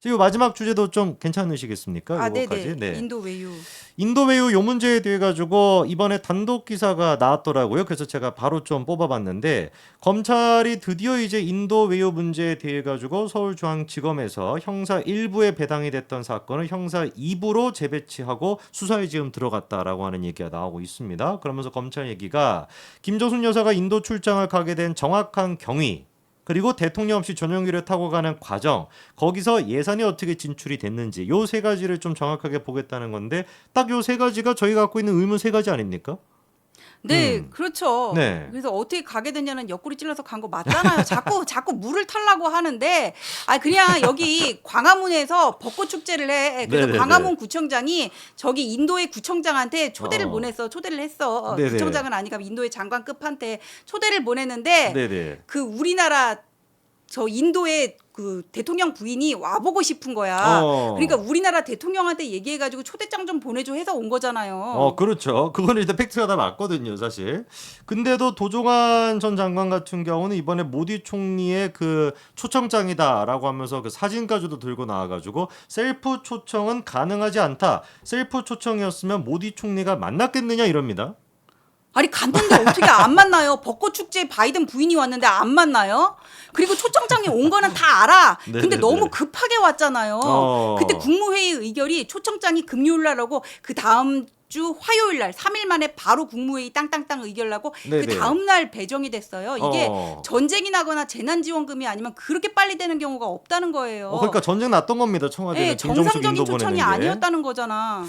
지금 마지막 주제도 좀 괜찮으시겠습니까? 아, 요거까지. 네네. 네. 인도 외유. 인도 외유 요 문제에 대해 가지고 이번에 단독 기사가 나왔더라고요. 그래서 제가 바로 좀 뽑아봤는데 검찰이 드디어 이제 인도 외유 문제에 대해 가지고 서울중앙지검에서 형사 1부에 배당이 됐던 사건을 형사 2부로 재배치하고 수사에 지금 들어갔다라고 하는 얘기가 나오고 있습니다. 그러면서 검찰 얘기가 김정순 여사가 인도 출장을 가게 된 정확한 경위 그리고 대통령 없이 전용기를 타고 가는 과정, 거기서 예산이 어떻게 진출이 됐는지 요 세 가지를 좀 정확하게 보겠다는 건데 딱 요 세 가지가 저희가 갖고 있는 의문 세 가지 아닙니까? 네, 음. 그렇죠. 네. 그래서 어떻게 가게 됐냐는 옆구리 찔러서 간 거 맞잖아요. 자꾸 물을 타려고 하는데, 아, 그냥 여기 광화문에서 벚꽃 축제를 해. 그래서 네네네. 광화문 구청장이 저기 인도의 구청장한테 초대를 어. 보냈어. 초대를 했어. 네네. 구청장은 아니가 인도의 장관급한테 초대를 보냈는데, 네네. 그 우리나라 저 인도의 그 대통령 부인이 와보고 싶은 거야. 그러니까 어. 우리나라 대통령한테 얘기해가지고 초대장 좀 보내줘 해서 온 거잖아요. 그렇죠. 그거는 일단 팩트가 다 맞거든요, 사실. 근데도 도종환 전 장관 같은 경우는 이번에 모디 총리의 그 초청장이다라고 하면서 그 사진까지도 들고 나와가지고 셀프 초청은 가능하지 않다. 셀프 초청이었으면 모디 총리가 만났겠느냐 이럽니다. 아니 갔는데 어떻게 안 만나요? 벚꽃 축제에 바이든 부인이 왔는데 안 만나요? 그리고 초청장이 온 거는 다 알아. 근데 너무 네네네. 급하게 왔잖아요. 그때 어. 국무회의 의결이 초청장이 금요일 날 하고 그 다음 주 화요일 날 3일 만에 바로 국무회의 땅땅땅 의결 나고 그 네네. 다음 날 배정이 됐어요. 이게 어. 전쟁이 나거나 재난지원금이 아니면 그렇게 빨리 되는 경우가 없다는 거예요. 그러니까 전쟁 났던 겁니다. 청와대는 예, 김정숙 인도 정상적인 보내는 초청이 게. 아니었다는 거잖아.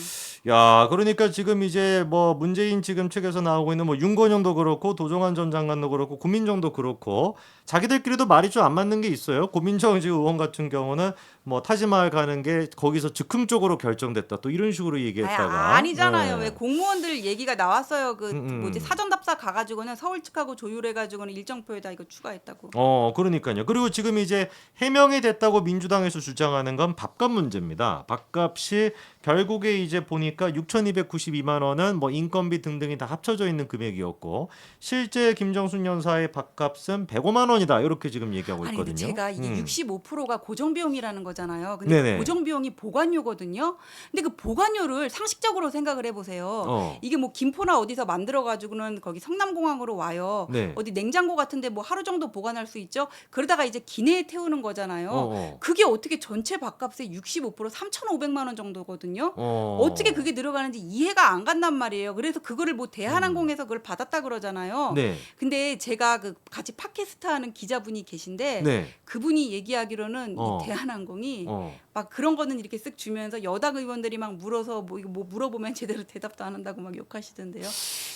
야, 그러니까 지금 이제 뭐 문재인 지금 측에서 나오고 있는 뭐 윤건영도 그렇고 도종환 전 장관도 그렇고 고민정도 그렇고 자기들끼리도 말이 좀 안 맞는 게 있어요. 고민정 지금 의원 같은 경우는 뭐 타지마할 가는 게 거기서 즉흥적으로 결정됐다. 또 이런 식으로 얘기했다가. 아니잖아요. 왜 네. 공무원들 얘기가 나왔어요. 그 음, 뭐지 음. 사전답사 가가지고는 서울 측하고 조율해가지고는 일정표에다 이거 추가했다고. 그러니까요. 그리고 지금 이제 해명이 됐다고 민주당에서 주장하는 건 밥값 문제입니다. 밥값이 결국에 이제 보니까 6,292만 원은 뭐 인건비 등등이 다 합쳐져 있는 금액이었고 실제 김정순 여사의 밥값은 105만 원이다. 이렇게 지금 얘기하고 아니 근데 있거든요. 제가 이게 65%가 고정비용이라는 거잖아요. 근데 그 네네. 고정비용이 보관료거든요. 근데 그 보관료를 상식적으로 생각을 해보세요. 어. 이게 뭐 김포나 어디서 만들어가지고는 거기 성남공항으로 와요. 네. 어디 냉장고 같은데 뭐 하루 정도 보관할 수 있죠. 그러다가 이제 기내에 태우는 어, 거잖아요. 어. 그게 어떻게 전체 밥값의 65% 3,500만 원 정도거든요. 어떻게 어. 그게 들어가는지 이해가 안 간단 말이에요. 그래서 그거를 뭐 음. 대한항공에서 그걸 받았다 그러잖아요. 네. 근데 제가 그 같이 팟캐스트 하는 기자분이 계신데 네. 그분이 얘기하기로는 이 어. 대한항공이 어. 막 그런 거는 이렇게 쓱 주면서 여당 의원들이 막 물어서 뭐 이거 뭐 물어보면 제대로 대답도 안 한다고 막 욕하시던데요.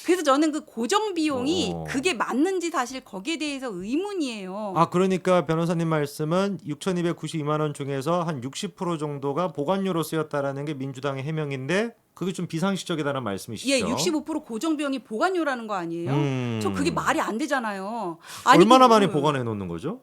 그래서 저는 그 고정 비용이 어. 그게 맞는지 사실 거기에 대해서 의문이에요. 그러니까 변호사님 말씀은 6,292만 원 중에서 한 60% 정도가 보관료로 쓰였다라는 게 민주당의 해명인데 그게 좀 비상식적이다는 예, 말씀이시죠? 65% 고정 비용이 보관료라는 거 아니에요? 저 그게 음. 말이 안 되잖아요. 아니 얼마나 많이 보관해 놓는 거죠?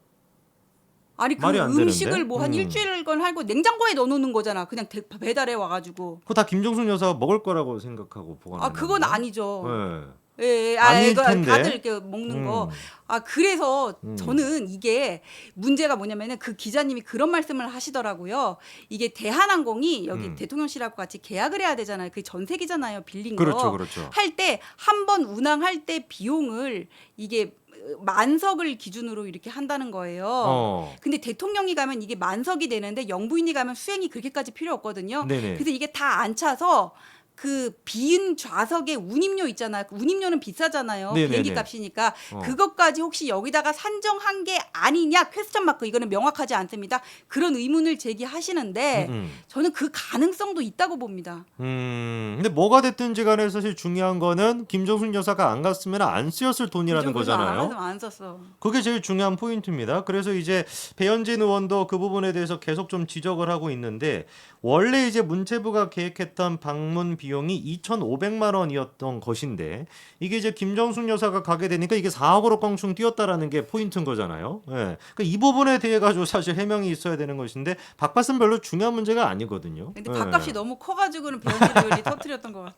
아니 그 말이 안 되는데? 음식을 뭐 한 일주일건 하고 냉장고에 넣어놓는 거잖아. 그냥 배달해 와가지고. 그거 다 김정숙 여사가 먹을 거라고 생각하고 아 보관하는 그건 건가? 아니죠. 네. 예, 아닐 이거 텐데. 다들 이렇게 먹는 거. 음. 그래서 음. 저는 이게 문제가 뭐냐면은 그 기자님이 그런 말씀을 하시더라고요. 이게 대한항공이 여기 음. 대통령실하고 같이 계약을 해야 되잖아요. 그게 전세기잖아요. 빌린 그렇죠, 거. 그렇죠. 할 때 한 번 운항할 때 비용을 이게 만석을 기준으로 이렇게 한다는 거예요. 근데 대통령이 가면 이게 만석이 되는데 영부인이 가면 수행이 그렇게까지 필요 없거든요. 네네. 그래서 이게 다 안 차서 그 빈 좌석에 운임료 있잖아요. 그 운임료는 비싸잖아요. 네네네. 비행기 값이니까 어. 그것까지 혹시 여기다가 산정한 게 아니냐 퀘스천 마크 이거는 명확하지 않습니다. 그런 의문을 제기하시는데 저는 그 가능성도 있다고 봅니다. 근데 뭐가 됐든지 간에 사실 중요한 거는 김정숙 여사가 안 갔으면 안 쓰였을 돈이라는 그래서 안 거잖아요. 했으면 안 썼어. 그게 제일 중요한 포인트입니다. 그래서 이제 배현진 의원도 그 부분에 대해서 계속 좀 지적을 하고 있는데 원래 이제 문체부가 계획했던 방문 비용이 2,500만 원이었던 것인데 이게 이제 김정숙 여사가 가게 되니까 이게 4억으로 껑충 뛰었다라는 게 포인트인 거잖아요. 예. 그러니까 이 부분에 대해 가지고 사실 해명이 있어야 되는 것인데 밥값은 별로 중요한 문제가 아니거든요. 근데 예. 밥값이 너무 커가지고는 배현진 의원이 터뜨렸던 것 같아.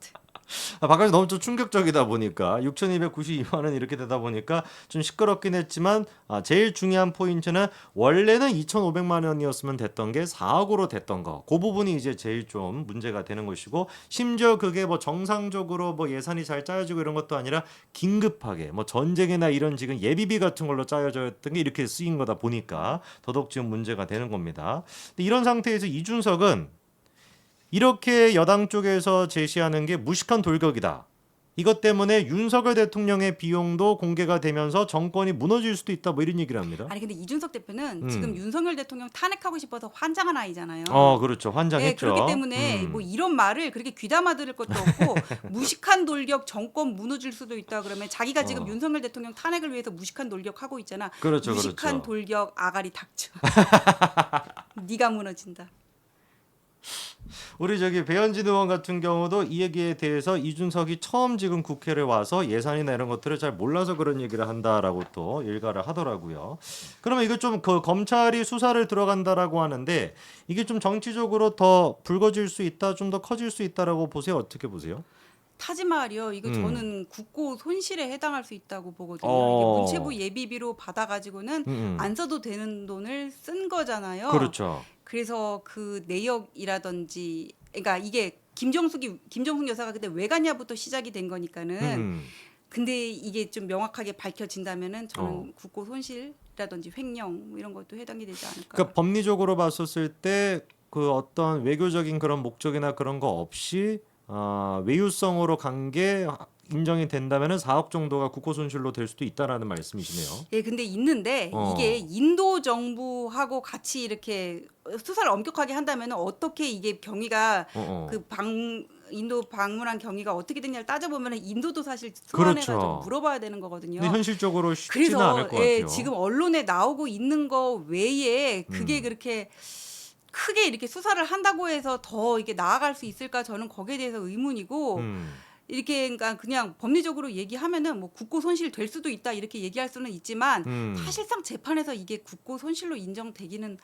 바깥이 너무 좀 충격적이다 보니까 6,292만 원 이렇게 되다 보니까 좀 시끄럽긴 했지만 제일 중요한 포인트는 원래는 2,500만 원이었으면 됐던 게 4억으로 됐던 거. 그 부분이 이제 제일 좀 문제가 되는 것이고 심지어 그게 뭐 정상적으로 뭐 예산이 잘 짜여지고 이런 것도 아니라 긴급하게 뭐 전쟁이나 이런 지금 예비비 같은 걸로 짜여졌던 게 이렇게 쓰인 거다 보니까 더더욱 지금 문제가 되는 겁니다. 근데 이런 상태에서 이준석은 이렇게 여당 쪽에서 제시하는 게 무식한 돌격이다. 이것 때문에 윤석열 대통령의 비용도 공개가 되면서 정권이 무너질 수도 있다. 뭐 이런 얘기를 합니다. 아니 근데 이준석 대표는 지금 윤석열 대통령 탄핵하고 싶어서 환장한 아이잖아요. 그렇죠. 네, 환장했죠. 그렇기 때문에 뭐 이런 말을 그렇게 귀담아 들을 것도 없고 무식한 돌격 정권 무너질 수도 있다 그러면 자기가 지금 윤석열 대통령 탄핵을 위해서 무식한 돌격하고 있잖아. 그렇죠, 무식한 그렇죠. 돌격 아가리 닥쳐. 네가 무너진다. 우리 저기 배현진 의원 같은 경우도 이 얘기에 대해서 이준석이 처음 지금 국회를 와서 예산이나 이런 것들을 잘 몰라서 그런 얘기를 한다라고 또 일가를 하더라고요. 그러면 이거 좀 그 검찰이 수사를 들어간다라고 하는데 이게 좀 정치적으로 더 불거질 수 있다, 좀 더 커질 수 있다라고 보세요. 어떻게 보세요? 타지말이요. 이거 저는 국고 손실에 해당할 수 있다고 보거든요. 어. 이게 문체부 예비비로 받아가지고는 음. 안 써도 되는 돈을 쓴 거잖아요. 그렇죠. 그래서 그 내역이라든지, 그러니까 이게 김정숙 여사가 그때 왜 갔냐부터 시작이 된 거니까는. 음. 근데 이게 좀 명확하게 밝혀진다면은 저는 어. 국고 손실이라든지 횡령 뭐 이런 것도 해당이 되지 않을까. 그러니까 법리적으로 봤었을 때 그 어떤 외교적인 그런 목적이나 그런 거 없이 외유성으로 간 게 인정이 된다면은 4억 정도가 국고 손실로 될 수도 있다라는 말씀이시네요. 예, 근데 있는데 이게 인도 정부하고 같이 이렇게 수사를 엄격하게 한다면은 어떻게 이게 경위가 인도 방문한 경위가 어떻게 됐냐를 따져보면 인도도 사실 소환해가지고 그렇죠. 물어봐야 되는 거거든요. 근데 현실적으로 쉽지는 그래서 않을 것 같아요. 지금 언론에 나오고 있는 거 외에 그게 그렇게 크게 이렇게 수사를 한다고 해서 더 이게 나아갈 수 있을까 저는 거기에 대해서 의문이고 이렇게 그러니까 그냥 법리적으로 얘기하면은 뭐 국고 손실 될 수도 있다 이렇게 얘기할 수는 있지만 사실상 재판에서 이게 국고 손실로 인정되기는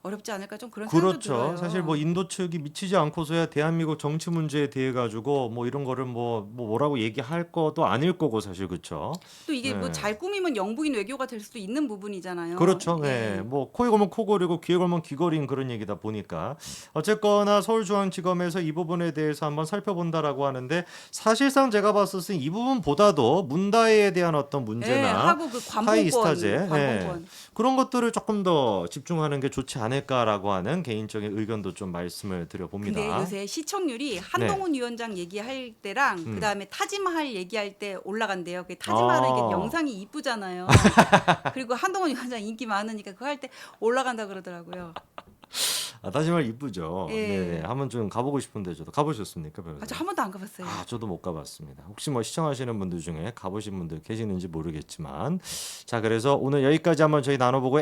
어렵지 않을까 좀 그런 생각도 그렇죠. 들어요. 사실 뭐 인도 측이 미치지 않고서야 대한민국 정치 문제에 대해 가지고 뭐 이런 거를 뭐라고 얘기할 것도 아닐 거고 사실 그렇죠. 또 이게 뭐 네. 잘 꾸미면 영부인 외교가 될 수도 있는 부분이잖아요. 그렇죠. 예. 네. 뭐 코에 걸면 코걸이고 귀에 걸면 귀걸이인 그런 얘기다 보니까 어쨌거나 서울중앙지검에서 이 부분에 대해서 한번 살펴본다라고 하는데 사실상 제가 봤을 때 이 부분보다도 문다혜에 대한 어떤 예, 문제나 하고 그 하이 스타제 관봉권. 그런 것들을 조금 더 집중하는 게 좋지 않을까라고 하는 개인적인 의견도 좀 말씀을 드려봅니다. 근데 요새 시청률이 한동훈 위원장 얘기할 때랑 그다음에 타지마할 얘기할 때 올라간대요. 그 타지마할은 이게 영상이 이쁘잖아요. 그리고 한동훈 위원장 인기 많으니까 그거 할 때 올라간다 그러더라고요. 타지말 이쁘죠. 예. 네, 한번 좀 가보고 싶은데 저도 가보셨습니까, 변호사님? 저 한 번도 안 가봤어요. 저도 못 가봤습니다. 혹시 뭐 시청하시는 분들 중에 가보신 분들 계시는지 모르겠지만, 자 그래서 오늘 여기까지 한번 저희 나눠보고